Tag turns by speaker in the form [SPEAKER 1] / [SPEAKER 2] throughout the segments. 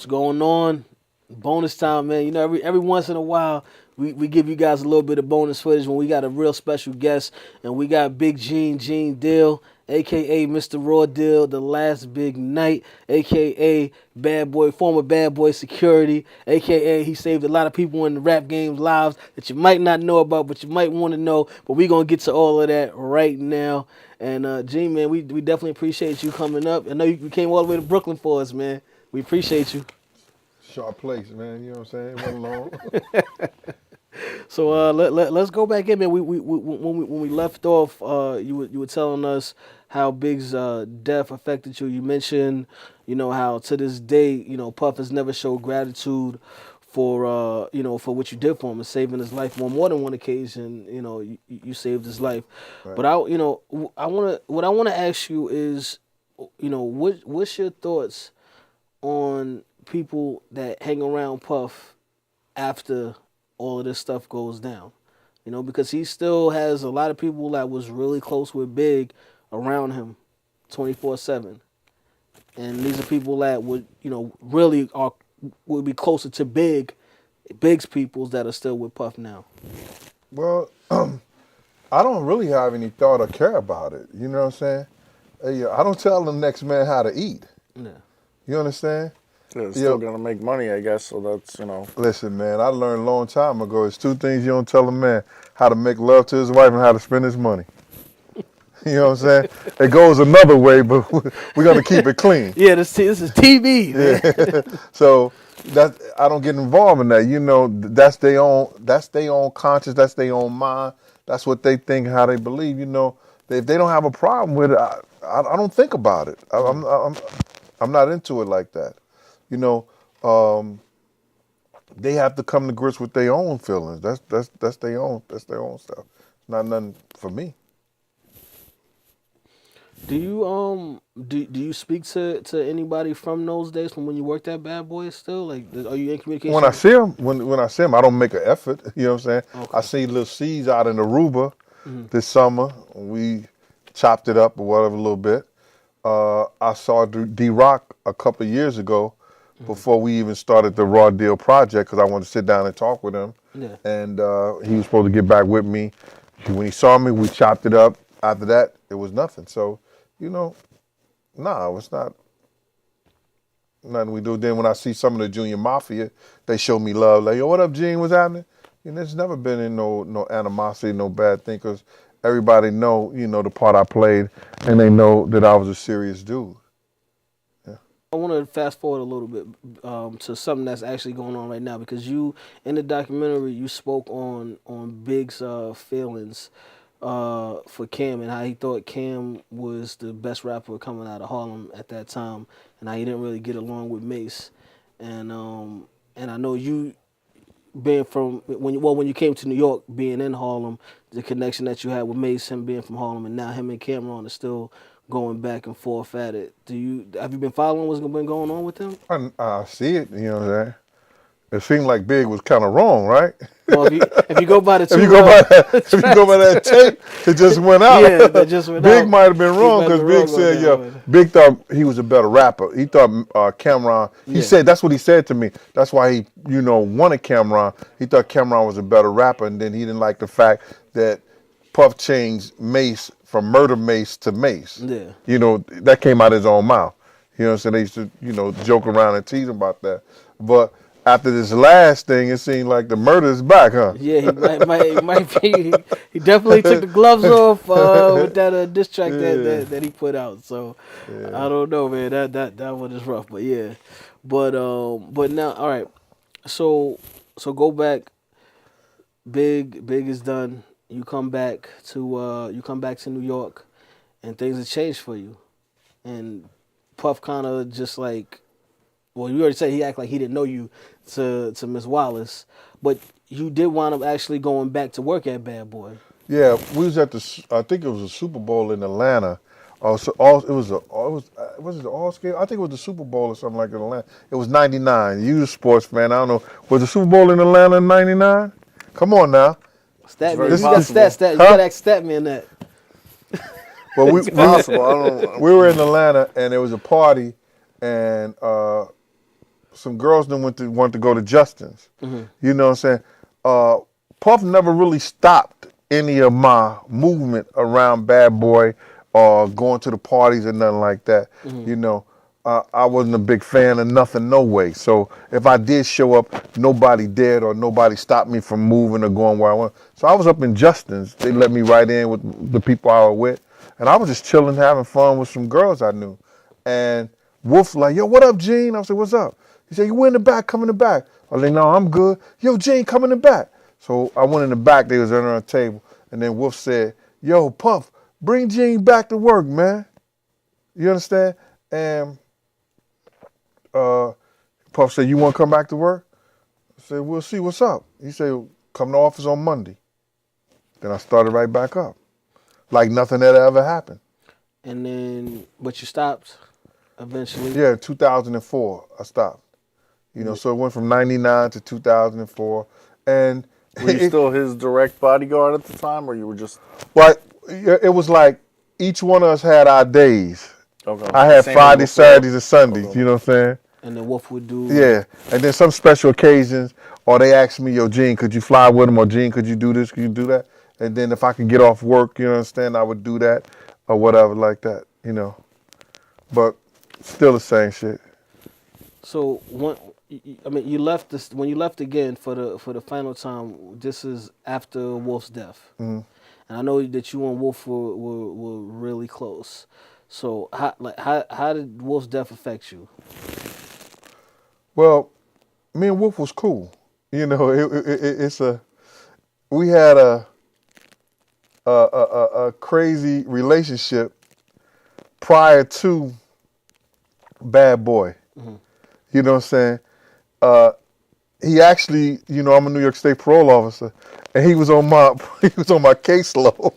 [SPEAKER 1] What's going on? Bonus time, man. You know, every once in a while, we give you guys a little bit of bonus footage when we got a real special guest, and we got Big Gene Deal, aka Mr. Raw Deal, the last big night, aka Bad Boy, former Bad Boy Security, aka he saved a lot of people in the rap game's lives that you might not know about, but you might want to know. But we gonna get to all of that right now. And Gene, man, we definitely appreciate you coming up. I know you came all the way to Brooklyn for us, man. We appreciate you.
[SPEAKER 2] Sharp place, man. You know what I'm saying? Run along.
[SPEAKER 1] So let's go back in, man. When we left off, you were telling us how Big's death affected you. You mentioned, you know, how to this day, you know, Puff has never showed gratitude for you know, for what you did for him and saving his life on more than one occasion. You know, you saved his life.
[SPEAKER 2] Right.
[SPEAKER 1] But you know, what I wanna ask you is, you know, what's your thoughts on people that hang around Puff after all of this stuff goes down? You know, because he still has a lot of people that was really close with Big around him 24/7. And these are people that would, you know, would be closer to Big's peoples that are still with Puff now.
[SPEAKER 2] Well, I don't really have any thought or care about it. You know what I'm saying? I don't tell the next man how to eat.
[SPEAKER 1] Yeah.
[SPEAKER 2] You understand?
[SPEAKER 3] Yeah, it's still gonna make money, I guess. So that's, you know.
[SPEAKER 2] Listen, man, I learned a long time ago. It's two things you don't tell a man: how to make love to his wife and how to spend his money. You know what I'm saying? It goes another way, but we're gonna keep it clean.
[SPEAKER 1] Yeah, this is TV.
[SPEAKER 2] Yeah. So I don't get involved in that. You know, that's their own conscience, that's their own mind. That's what they think, how they believe. You know, if they don't have a problem with it, I don't think about it. I'm not into it like that. You know, they have to come to grips with their own feelings. That's their own stuff. It's not nothing for me.
[SPEAKER 1] Do you speak to anybody from those days, from when you worked at Bad Boy still? Like, are you in communication?
[SPEAKER 2] When I see them, when I see them, I don't make an effort. You know what I'm saying?
[SPEAKER 1] Okay.
[SPEAKER 2] I see little seeds out in Aruba this summer. We chopped it up or whatever a little bit. I saw D-Rock a couple of years ago before we even started the Raw Deal project because I wanted to sit down and talk with him.
[SPEAKER 1] Yeah.
[SPEAKER 2] And he was supposed to get back with me. When he saw me, we chopped it up. After that, it was nothing. So, you know, it's not nothing we do. Then when I see some of the Junior Mafia, they show me love. Like, yo, what up, Gene? What's happening? And there's never been in no animosity, no bad thing, because everybody know, you know, the part I played, and they know that I was a serious dude. Yeah.
[SPEAKER 1] I want to fast forward a little bit to something that's actually going on right now, because you, in the documentary, you spoke on Big's feelings for Cam and how he thought Cam was the best rapper coming out of Harlem at that time, and how he didn't really get along with Mace. And I know you, being from when you came to New York, being in Harlem, the connection that you had with Mace, him being from Harlem, and now him and Cameron are still going back and forth at it. Have you been following what's been going on with him?
[SPEAKER 2] I see it. You know what I'm saying? It seemed like Big was kind of wrong, right?
[SPEAKER 1] Well, if you go by the
[SPEAKER 2] if you go by that tape, it just went out.
[SPEAKER 1] Yeah, that just went
[SPEAKER 2] Big
[SPEAKER 1] out.
[SPEAKER 2] might have been wrong because Big said, "Yo, Big thought he was a better rapper. He thought Cameron." He said that's what he said to me. That's why he, you know, wanted Cameron. He thought Cameron was a better rapper, and then he didn't like the fact that Puff changed Mace from Murder Mace to Mace.
[SPEAKER 1] Yeah.
[SPEAKER 2] You know, that came out of his own mouth. You know what I'm saying? They used to, you know, joke around and tease him about that, but after this last thing, it seemed like the murder is back, huh?
[SPEAKER 1] Yeah, he might be. He definitely took the gloves off with that diss track that he put out. So I don't know, man. That one is rough, but yeah. But now, all right. So go back. Big is done. You come back to New York, and things have changed for you. And Puff kind of just like. Well, you already said he acted like he didn't know you to Miss Wallace, but you did wind up actually going back to work at Bad Boy.
[SPEAKER 2] Yeah, we was at I think it was a Super Bowl in Atlanta. Was it the All Scale? I think it was the Super Bowl or something like that in Atlanta. It was '99. You a sports fan? I don't know. Was the Super Bowl in Atlanta in '99? Come on now.
[SPEAKER 1] Statman, you gotta ask Statman that.
[SPEAKER 2] Well,
[SPEAKER 3] it's possible. I don't know.
[SPEAKER 2] We were in Atlanta and there was a party, and some girls that wanted to go to Justin's.
[SPEAKER 1] Mm-hmm.
[SPEAKER 2] You know what I'm saying? Puff never really stopped any of my movement around Bad Boy or going to the parties or nothing like that.
[SPEAKER 1] Mm-hmm.
[SPEAKER 2] You know, I wasn't a big fan of nothing, no way. So if I did show up, nobody did or nobody stopped me from moving or going where I went. So I was up in Justin's. They let me right in with the people I was with. And I was just chilling, having fun with some girls I knew. And Wolf like, yo, what up, Gene? I said, what's up? He said, you in the back, come in the back. I was like, no, I'm good. Yo, Gene, come in the back. So I went in the back, they was under a table. And then Wolf said, yo, Puff, bring Gene back to work, man. You understand? And Puff said, you want to come back to work? I said, we'll see what's up. He said, come to office on Monday. Then I started right back up. Like nothing had ever happened.
[SPEAKER 1] And then, but you stopped eventually.
[SPEAKER 2] Yeah, 2004, I stopped. You know, so it went from 99 to 2004. And
[SPEAKER 3] Were you still his direct bodyguard at the time, or you were just...
[SPEAKER 2] well, it was like each one of us had our days.
[SPEAKER 3] Okay.
[SPEAKER 2] I had
[SPEAKER 3] Same as
[SPEAKER 2] Fridays,
[SPEAKER 3] before?
[SPEAKER 2] Saturdays, and Sundays.
[SPEAKER 3] Okay.
[SPEAKER 2] You know what I'm saying?
[SPEAKER 1] And then Wolf would do.
[SPEAKER 2] Yeah. And then some special occasions, or they asked me, yo, Gene, could you fly with him? Or Gene, could you do this? Could you do that? And then if I could get off work, you understand, I would do that or whatever like that, you know. But still the same shit.
[SPEAKER 1] So you left this when you left again for the final time. This is after Wolf's death,
[SPEAKER 2] Mm-hmm.
[SPEAKER 1] and I know that you and Wolf were really close. So how did Wolf's death affect you?
[SPEAKER 2] Well, me and Wolf was cool. You know, we had a crazy relationship prior to Bad Boy.
[SPEAKER 1] Mm-hmm.
[SPEAKER 2] You know what I'm saying? He actually, you know, I'm a New York State parole officer, and he was on my caseload.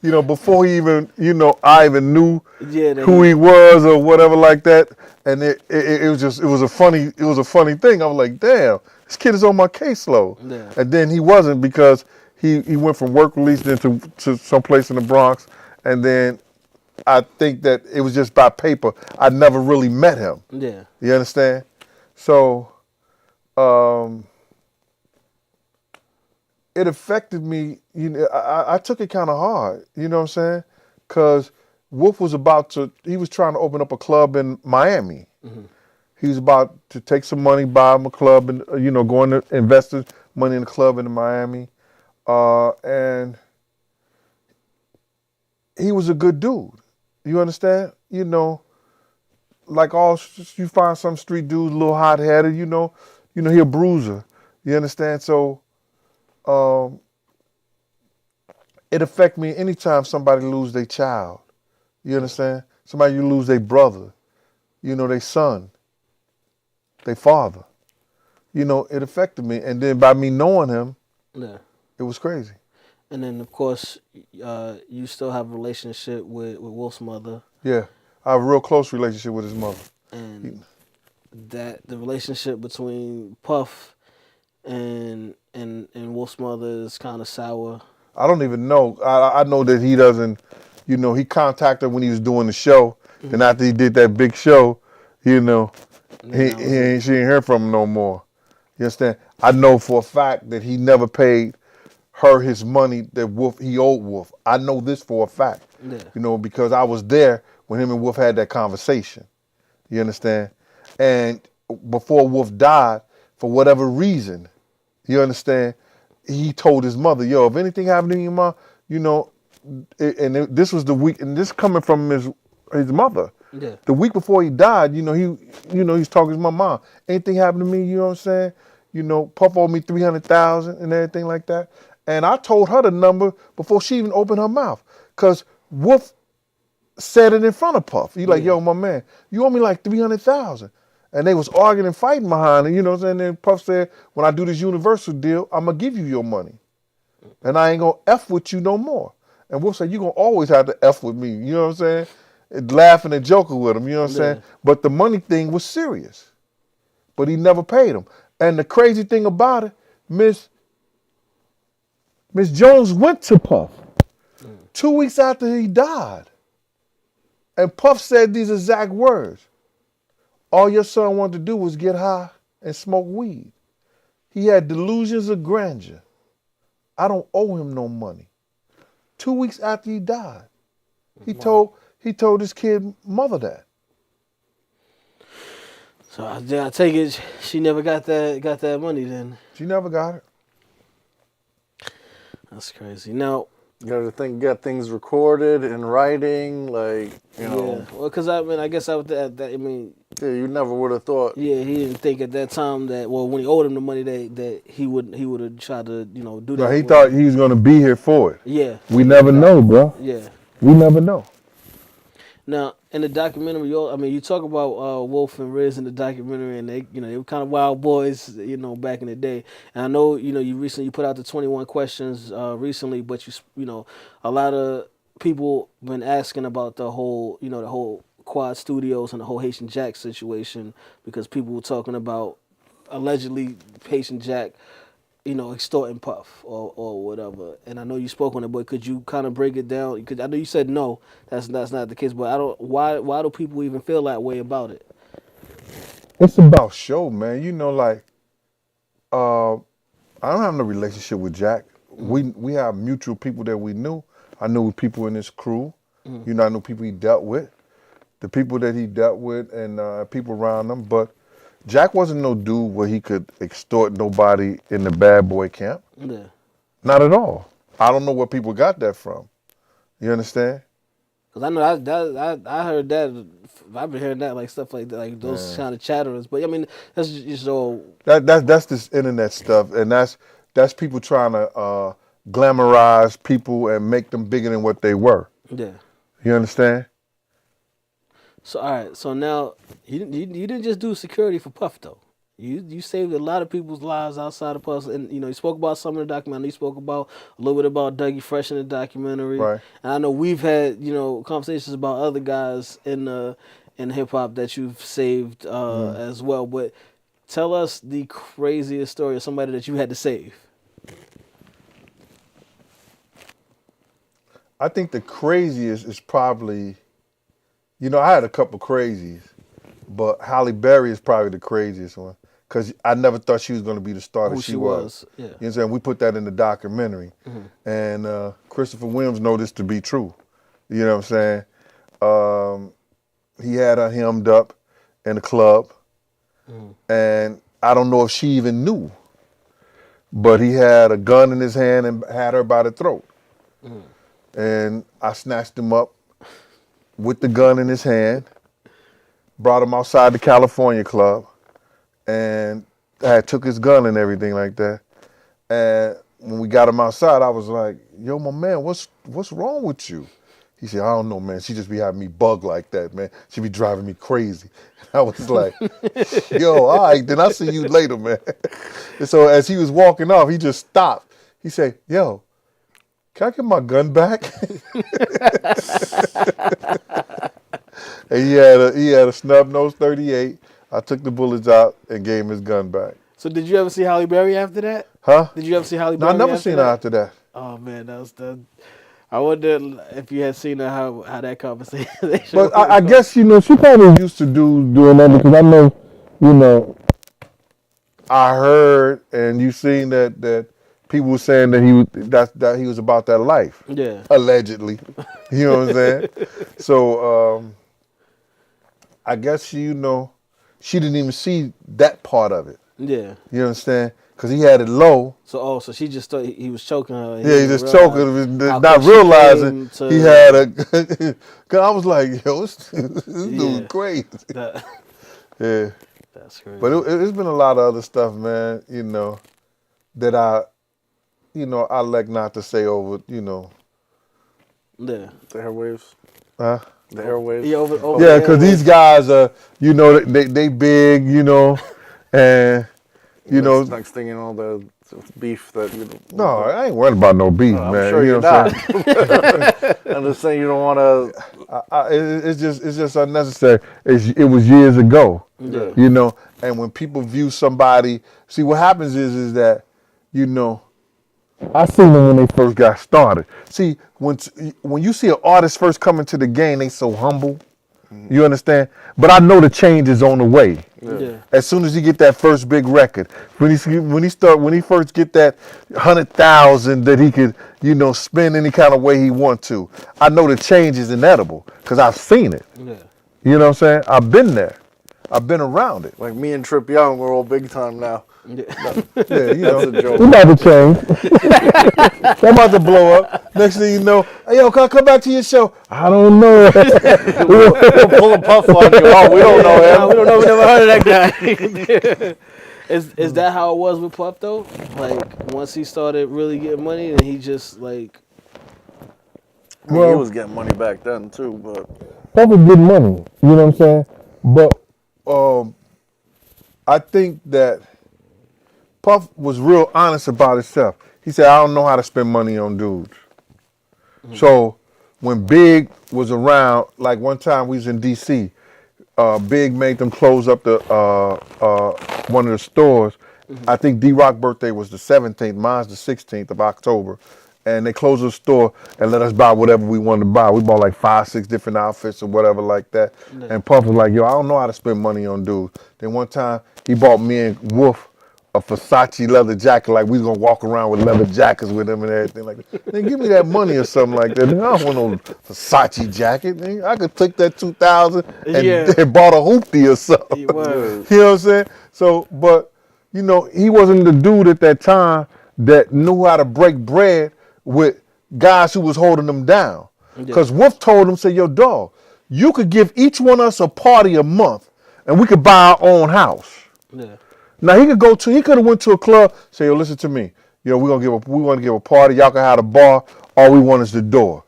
[SPEAKER 2] You know, before he even, you know, I even knew who he was or whatever like that. And it was a funny thing. I was like, damn, this kid is on my caseload.
[SPEAKER 1] Yeah.
[SPEAKER 2] And then he wasn't because he went from work release into to someplace in the Bronx, and then I think that it was just by paper. I never really met him.
[SPEAKER 1] Yeah.
[SPEAKER 2] You understand? So it affected me. You know, I took it kind of hard. You know what I'm saying? Because Wolf was he was trying to open up a club in Miami.
[SPEAKER 1] Mm-hmm.
[SPEAKER 2] He was about to take some money, buy him a club, and you know, go into invested money in the club in Miami, and he was a good dude. You understand? You know, like you find some street dudes a little hot headed. You know, he a bruiser. You understand? So, it affect me anytime somebody lose their child. You understand? Somebody you lose their brother. You know, their son. Their father. You know, it affected me. And then by me knowing him,
[SPEAKER 1] Yeah.
[SPEAKER 2] it was crazy.
[SPEAKER 1] And then of course, you still have a relationship with Wolf's mother.
[SPEAKER 2] Yeah. I have a real close relationship with his mother.
[SPEAKER 1] And that the relationship between Puff and Wolf's mother is kind of sour.
[SPEAKER 2] I don't even know. I know that he doesn't, you know, he contacted when he was doing the show.
[SPEAKER 1] Mm-hmm.
[SPEAKER 2] And after he did that big show, you know, she ain't heard from him no more. You understand? I know for a fact that he never paid her his money that he owed Wolf. I know this for a fact.
[SPEAKER 1] Yeah.
[SPEAKER 2] You know, because I was there when him and Wolf had that conversation. You understand? And before Wolf died, for whatever reason, you understand, he told his mother, yo, if anything happened to your mom, you know, this was the week, and this coming from his mother.
[SPEAKER 1] Yeah.
[SPEAKER 2] The week before he died, you know, he's talking to my mom. Anything happened to me, you know what I'm saying? You know, Puff owed me $300,000 and everything like that. And I told her the number before she even opened her mouth. Because Wolf said it in front of Puff. He like, yo, my man, you owe me like $300,000. And they was arguing and fighting behind it, you know what I'm saying? And then Puff said, when I do this Universal deal, I'm going to give you your money. And I ain't going to F with you no more. And Wolf said, you're going to always have to F with me, you know what I'm saying? Laughing and joking with him, you know what I'm saying? But the money thing was serious. But he never paid him. And the crazy thing about it, Miss Jones went to Puff 2 weeks after he died. And Puff said these exact words. All your son wanted to do was get high and smoke weed. He had delusions of grandeur. I don't owe him no money. 2 weeks after he died, he told his kid mother that.
[SPEAKER 1] So I take it she never got that money then.
[SPEAKER 2] She never got it.
[SPEAKER 1] That's crazy. Now,
[SPEAKER 3] You got to get things recorded in writing, like, you know.
[SPEAKER 1] yeah. Well, because I guess I
[SPEAKER 3] You never would have thought.
[SPEAKER 1] yeah, he didn't think at that time that when he owed him the money that he would have tried to do that.
[SPEAKER 2] No, he thought he was gonna be here for it.
[SPEAKER 1] Yeah.
[SPEAKER 2] We never know, bro.
[SPEAKER 1] Yeah.
[SPEAKER 2] We never know.
[SPEAKER 1] Now, in the documentary, you talk about Wolf and Riz in the documentary, and they were kind of wild boys, back in the day. And I know, you recently put out the 21 questions recently, but a lot of people been asking about the whole Quad Studios and the whole Haitian Jack situation, because people were talking about allegedly Haitian Jack extorting Puff or whatever. And I know you spoke on it, but could you kind of break it down? Because I know you said no, that's not the case. But why do people even feel that way about it?
[SPEAKER 2] It's about show, man. I don't have no relationship with Jack. We have mutual people that we knew. I knew people in his crew. I knew people he dealt with. The people that he dealt with and people around him. But Jack wasn't no dude where he could extort nobody in the bad boy camp.
[SPEAKER 1] Yeah.
[SPEAKER 2] Not at all. I don't know where people got that from. You understand?
[SPEAKER 1] Because I know I heard that. I've been hearing that, like stuff like that, like those kind of chatterers. But I mean, that's just all.
[SPEAKER 2] That's this internet stuff, and that's people trying to glamorize people and make them bigger than what they were.
[SPEAKER 1] Yeah.
[SPEAKER 2] You understand?
[SPEAKER 1] So all right. So now you didn't just do security for Puff though. You saved a lot of people's lives outside of Puff, and you spoke about some of the documentary. You spoke about a little bit about Dougie Fresh in the documentary.
[SPEAKER 2] Right.
[SPEAKER 1] And I know we've had conversations about other guys in hip hop that you've saved as well. But tell us the craziest story of somebody that you had to save.
[SPEAKER 2] I think the craziest is probably, I had a couple crazies, but Halle Berry is probably the craziest one. Because I never thought she was going to be the star that she was.
[SPEAKER 1] Yeah.
[SPEAKER 2] You know what I'm saying? We put that in the documentary. And Christopher Williams know this to be true. You know what I'm saying? He had her hemmed up in a club. And I don't know if she even knew. But he had a gun in his hand and had her by the throat. And I snatched him up with the gun in his hand, brought him outside the California club, and I took his gun and everything like that. And when we got him outside, I was like, yo, my man, what's wrong with you? He said, I don't know, man. She just be having me bug like that, man. She be driving me crazy. And I was like, yo, all right, then I'll see you later, man. And so as he was walking off, he just stopped. He said, yo, can I get my gun back? And he had a snub nose 38. I took the bullets out and gave him his gun back.
[SPEAKER 1] So did you ever see Halle Berry after that?
[SPEAKER 2] Huh?
[SPEAKER 1] Did you ever see Halle
[SPEAKER 2] No,
[SPEAKER 1] Berry?
[SPEAKER 2] I never seen her after that.
[SPEAKER 1] Oh man, that was the. I wonder if you had seen her how that conversation.
[SPEAKER 2] But I guess she probably used to doing that because I know, I heard and you seen that people were saying that he was about that life.
[SPEAKER 1] Yeah.
[SPEAKER 2] Allegedly, you know what I'm saying? So I guess she didn't even see that part of it.
[SPEAKER 1] Yeah.
[SPEAKER 2] You understand? Because he had it low.
[SPEAKER 1] So she just thought he was choking her.
[SPEAKER 2] Yeah, he just choking, not realizing he had a. Cause I was like, yo, this dude crazy. Yeah.
[SPEAKER 1] That's crazy.
[SPEAKER 2] But it's been a lot of other stuff, man. That I like not to say over.
[SPEAKER 1] Yeah.
[SPEAKER 3] The airwaves.
[SPEAKER 2] Huh?
[SPEAKER 3] The airwaves.
[SPEAKER 1] Yeah, over
[SPEAKER 2] Yeah, because these guys are, they big, and
[SPEAKER 3] Next thing you know, the beef that
[SPEAKER 2] No, I ain't worried about no beef, man.
[SPEAKER 3] I'm sure you're
[SPEAKER 2] what
[SPEAKER 3] not. I'm just saying you don't want to.
[SPEAKER 2] It's just unnecessary. It was years ago,
[SPEAKER 1] Yeah.
[SPEAKER 2] And when people view somebody, see what happens is that, I seen them when they first got started. See, when you see an artist first come into the game, they so humble. You understand? But I know the change is on the way.
[SPEAKER 1] Yeah.
[SPEAKER 2] As soon as he get that first big record, when he first get that 100,000 that he could, spend any kind of way he want to, I know the change is inedible because I've seen it.
[SPEAKER 1] Yeah.
[SPEAKER 2] You know what I'm saying? I've been there. I've been around it.
[SPEAKER 3] Like me and Trip Young, we're all big time now.
[SPEAKER 1] Yeah.
[SPEAKER 2] Yeah,
[SPEAKER 3] That's a joke.
[SPEAKER 2] we about to change. I'm about to blow up. Next thing you know, hey, yo, can I come back to your show? I don't know.
[SPEAKER 3] We'll pull a puff on you. Oh, we don't know him.
[SPEAKER 1] Nah, we don't know. We never heard of that guy. Is that how it was with Puff though? Like once he started really getting money, then he just like.
[SPEAKER 3] I mean, he was getting money back then too, but
[SPEAKER 2] Puff was getting money. You know what I'm saying? But I think that Puff was real honest about himself. He said, I don't know how to spend money on dudes. So when Big was around, like one time we was in D.C., Big made them close up the one of the stores. I think D-Rock's birthday was the 17th, mine's the 16th of October. And they closed the store and let us buy whatever we wanted to buy. We bought like 5, 6 different outfits or whatever like that.
[SPEAKER 1] Yeah.
[SPEAKER 2] And Puff was like, yo, I don't know how to spend money on dudes. Then one time he bought me and Wolf a Versace leather jacket, like we was gonna walk around with leather jackets with him and everything like that. Then give me that money or something like that. I don't want no Versace jacket. Nigga. I could take that 2,000 and bought a hoopty or something.
[SPEAKER 1] He was.
[SPEAKER 2] You know what I'm saying? So, but he wasn't the dude at that time that knew how to break bread with guys who was holding them down. Because Wolf told him, say, yo, dog, you could give each one of us a party a month and we could buy our own house.
[SPEAKER 1] Yeah.
[SPEAKER 2] Now he could have went to a club, say, yo, listen to me. We want to give a party, y'all can have the bar, all we want is the door.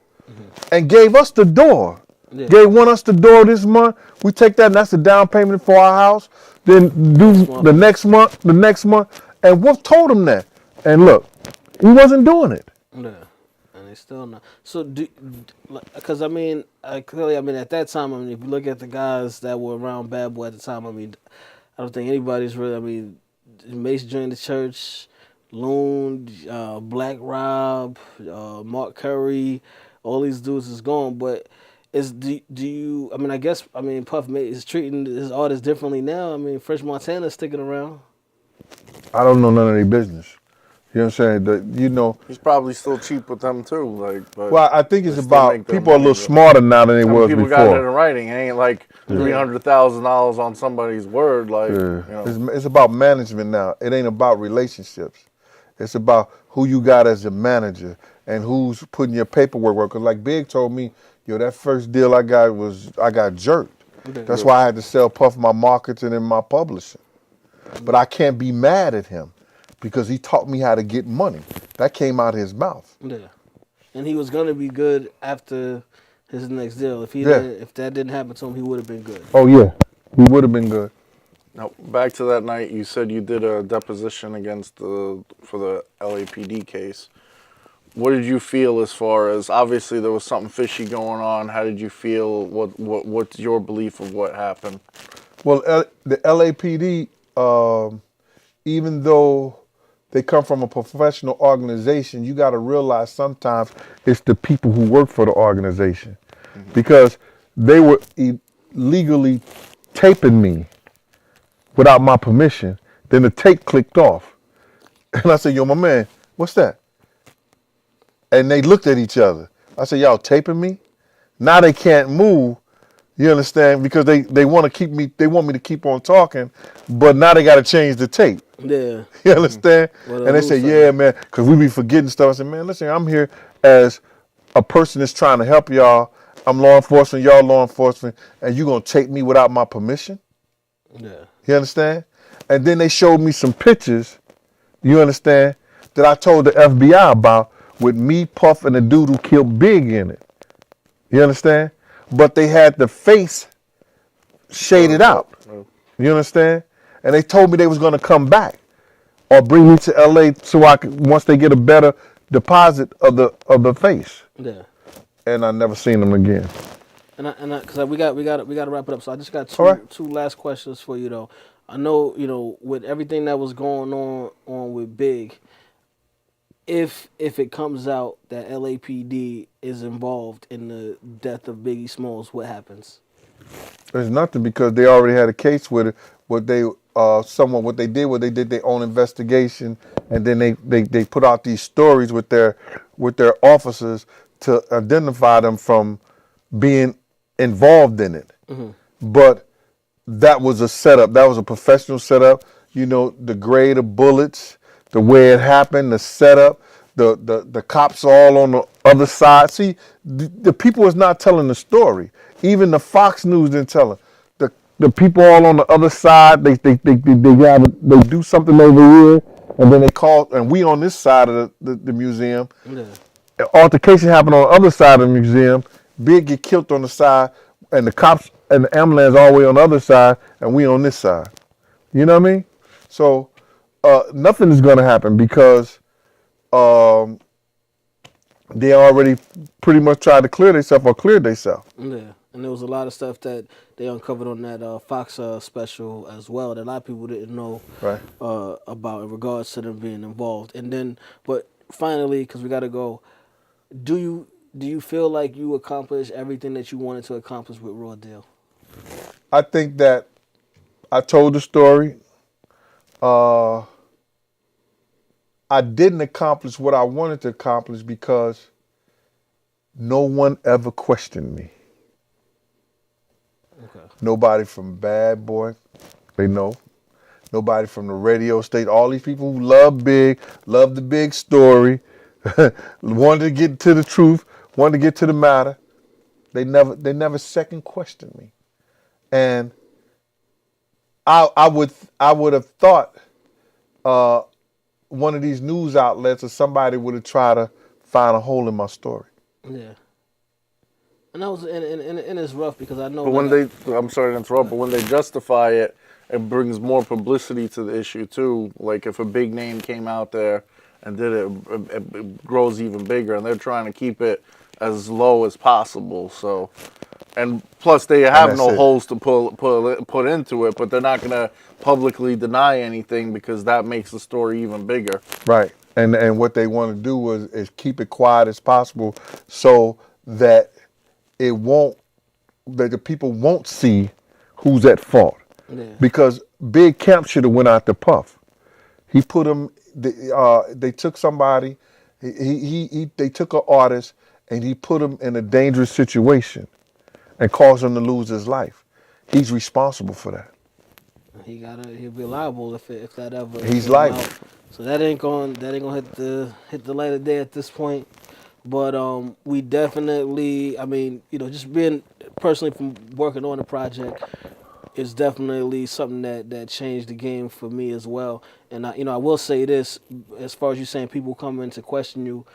[SPEAKER 2] And gave us the door.
[SPEAKER 1] Yeah.
[SPEAKER 2] Gave us the door this month. We take that and that's the down payment for our house. Then do the next month. And Wolf told him that. And look, he wasn't doing it.
[SPEAKER 1] Yeah, and they still not. So, because clearly, at that time, if you look at the guys that were around Bad Boy at the time, I don't think anybody's really. Mace joined the church, Loon, Black Rob, Mark Curry, all these dudes is gone. But do you? I guess Puff is treating his artists differently now. Fresh Montana's sticking around.
[SPEAKER 2] I don't know none of their business. You know what I'm saying?
[SPEAKER 3] He's probably still cheap with them too.
[SPEAKER 2] Well, I think it's about people are a little smarter now than they was
[SPEAKER 3] people
[SPEAKER 2] before.
[SPEAKER 3] got it in writing. It ain't like $300,000 on somebody's word.
[SPEAKER 2] It's about management now. It ain't about relationships. It's about who you got as a manager and who's putting your paperwork work. Because like Big told me, that first deal I got jerked. That's why I had to sell Puff my marketing and my publishing. But I can't be mad at him. Because he taught me how to get money. That came out of his mouth.
[SPEAKER 1] Yeah, and he was gonna be good after his next deal. If that didn't happen to him, he would have been good.
[SPEAKER 2] Oh yeah, he would have been good.
[SPEAKER 3] Now back to that night, you said you did a deposition for the LAPD case. What did you feel as far as obviously there was something fishy going on? How did you feel? What's your belief of what happened?
[SPEAKER 2] Well, the LAPD, even though they come from a professional organization, you got to realize sometimes it's the people who work for the organization. Because they were illegally taping me without my permission. Then the tape clicked off. And I said, yo, my man, what's that? And they looked at each other. I said, y'all taping me? Now they can't move. You understand? Because they want me to keep on talking, but now they got to change the tape.
[SPEAKER 1] Yeah.
[SPEAKER 2] You understand? And they say, yeah, man, because we be forgetting stuff. I said, man, listen, I'm here as a person that's trying to help y'all. I'm law enforcement, y'all law enforcement, and you going to take me without my permission?
[SPEAKER 1] Yeah.
[SPEAKER 2] You understand? And then they showed me some pictures, you understand, that I told the FBI about with me, Puff, and the dude who killed Big in it. You understand? But they had the face shaded out. You understand? And they told me they was going to come back or bring me to LA so I could, once they get a better deposit of the face.
[SPEAKER 1] Yeah.
[SPEAKER 2] And I never seen them again.
[SPEAKER 1] Because we got to wrap it up. So I just got two last questions for you though. I know with everything that was going on with Big, if it comes out that LAPD is involved in the death of Biggie Smalls, what happens?
[SPEAKER 2] There's nothing because they already had a case with it. What they did their own investigation, and then they put out these stories with their officers to identify them from being involved in it. But that was a setup. That was a professional setup. You know, the grade of bullets, the way it happened, the setup, the cops all on the other side. See, the people is not telling the story. Even the Fox News didn't tell it. The people all on the other side, they do something over here, and then they call, and we on this side of the museum.
[SPEAKER 1] Yeah.
[SPEAKER 2] An altercation happened on the other side of the museum. Big get killed on the side, and the cops and the ambulance all the way on the other side, and we on this side. You know what I mean? So nothing is going to happen because they already pretty much tried to clear themselves or cleared themselves.
[SPEAKER 1] Yeah, and there was a lot of stuff that they uncovered on that Fox special as well that a lot of people didn't know about in regards to them being involved. And then, but finally, because we got to go, do you feel like you accomplished everything that you wanted to accomplish with Raw Deal?
[SPEAKER 2] I think that I told the story. I didn't accomplish what I wanted to accomplish because no one ever questioned me.
[SPEAKER 1] Okay.
[SPEAKER 2] Nobody from Bad Boy, they know. Nobody from the radio station. All these people who love Big, love the Big story, wanted to get to the truth, wanted to get to the matter. They never second questioned me. And I would have thought one of these news outlets or somebody would have tried to find a hole in my story.
[SPEAKER 1] Yeah. And that was and it's rough because I know.
[SPEAKER 3] But I'm sorry to interrupt, but when they justify it, it brings more publicity to the issue too. Like if a big name came out there and did it, it grows even bigger, and they're trying to keep it as low as possible. So, and plus they have no holes to put into it, but they're not gonna publicly deny anything because that makes the story even bigger.
[SPEAKER 2] Right. And what they want to do is keep it quiet as possible so that the people won't see who's at fault.
[SPEAKER 1] Yeah.
[SPEAKER 2] Because Big Camp should have went out to Puff. He put him. They took somebody. They took an artist and he put him in a dangerous situation and caused him to lose his life. He's responsible for that.
[SPEAKER 1] He'll be liable if that ever.
[SPEAKER 2] He's liable.
[SPEAKER 1] So that ain't gonna hit the light of day at this point. But we definitely, I mean, just being personally from working on the project is definitely something that changed the game for me as well. And I will say this, as far as you saying people come in to question you,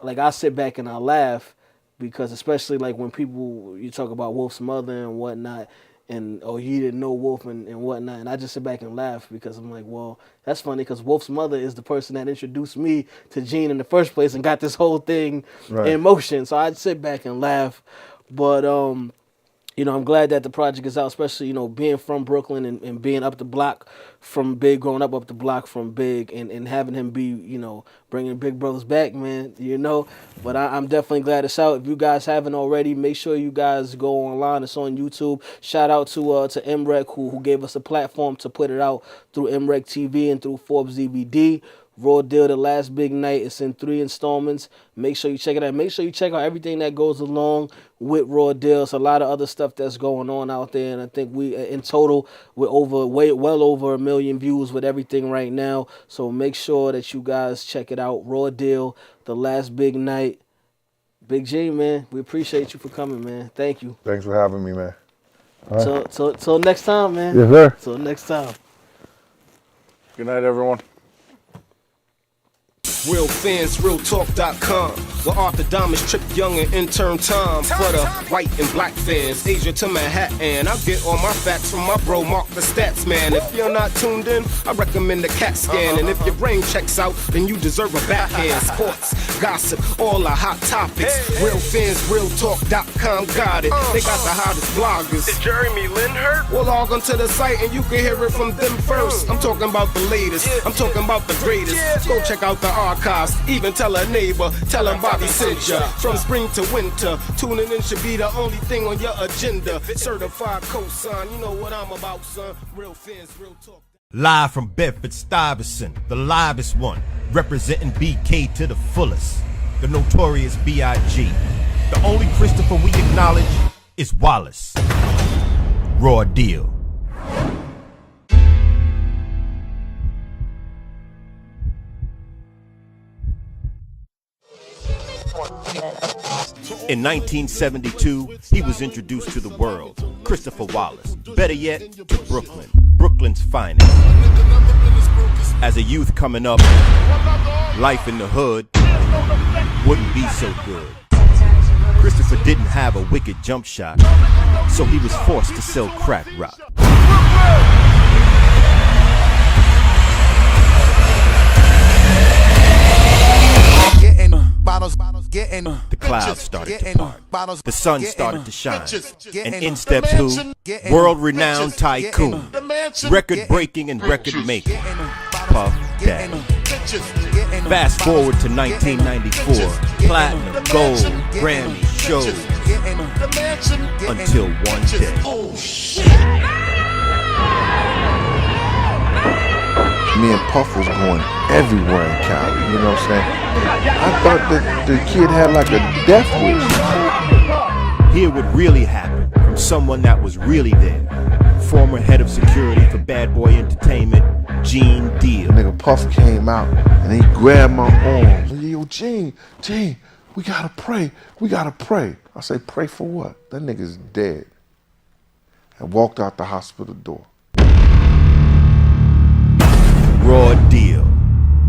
[SPEAKER 1] like I sit back and I laugh because especially like when you talk about Wolf's mother and whatnot, and you didn't know Wolf and whatnot, and I just sit back and laugh because I'm like, well, that's funny because Wolf's mother is the person that introduced me to Gene in the first place and got this whole thing in motion. So I'd sit back and laugh, but I'm glad that the project is out, especially being from Brooklyn and being up the block from Big, growing up the block from Big, and having him be bringing Big Brothers back, man. But I'm definitely glad it's out. If you guys haven't already, make sure you guys go online. It's on YouTube. Shout out to MREC who gave us a platform to put it out through MREC TV and through Forbes DVD. Raw Deal, The Last Big Night. It's in 3 installments. Make sure you check it out. Make sure you check out everything that goes along with Raw Deal. It's a lot of other stuff that's going on out there, and I think we, in total, we're well over 1 million views with everything right now. So make sure that you guys check it out. Raw Deal, The Last Big Night. Big G, man, we appreciate you for coming, man. Thank you.
[SPEAKER 2] Thanks for having me, man.
[SPEAKER 1] Right. Till next time, man.
[SPEAKER 2] Yes, sir.
[SPEAKER 1] Till next time.
[SPEAKER 3] Good night, everyone.
[SPEAKER 4] Real fans, realtalk.com. Where Arthur Diamonds, Trip Young, and intern Tom. For the white and black fans, Asia to Manhattan. I get all my facts from my bro, Mark the Stats Man. If you're not tuned in, I recommend the CAT scan. And if your brain checks out, then you deserve a backhand. Sports, gossip, all the hot topics. Real fans, realtalk.com got it. They got the hottest bloggers.
[SPEAKER 5] Is Jeremy Lin hurt?
[SPEAKER 4] Well, log onto the site and you can hear it from them first. I'm talking about the latest. I'm talking about the greatest. Go check out the archives. Even tell a neighbor. Tell them about Bobby sent ya. From spring to winter, tuning in should be the only thing on your agenda. Certified cosign, you know what I'm about, son. Real fans, real talk.
[SPEAKER 5] Live from Bedford-Stuyvesant, the livest one, representing BK to the fullest. The notorious B.I.G. The only Christopher we acknowledge is Wallace. Raw deal. In 1972, he was introduced to the world, Christopher Wallace. Better yet, to Brooklyn, Brooklyn's finest. As a youth coming up, life in the hood wouldn't be so good. Christopher didn't have a wicked jump shot, so he was forced to sell crack rock. The clouds started to part. The sun started to shine. And in steps who? World-renowned tycoon. Record-breaking and record-making. Puff Daddy. Fast forward to 1994. Platinum, gold, Grammy, shows. Until one day. Oh, shit!
[SPEAKER 2] Me and Puff was going everywhere in Cali, you know what I'm saying? I thought that the kid had like a death wish.
[SPEAKER 5] Hear what really happened from someone that was really there. Former head of security for Bad Boy Entertainment, Gene Deal.
[SPEAKER 2] Nigga Puff came out and he grabbed my arm. Yo, Gene, we gotta pray. We gotta pray. I say, pray for what? That nigga's dead. And walked out the hospital door.
[SPEAKER 5] Raw deal.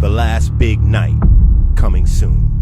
[SPEAKER 5] The last big night coming soon.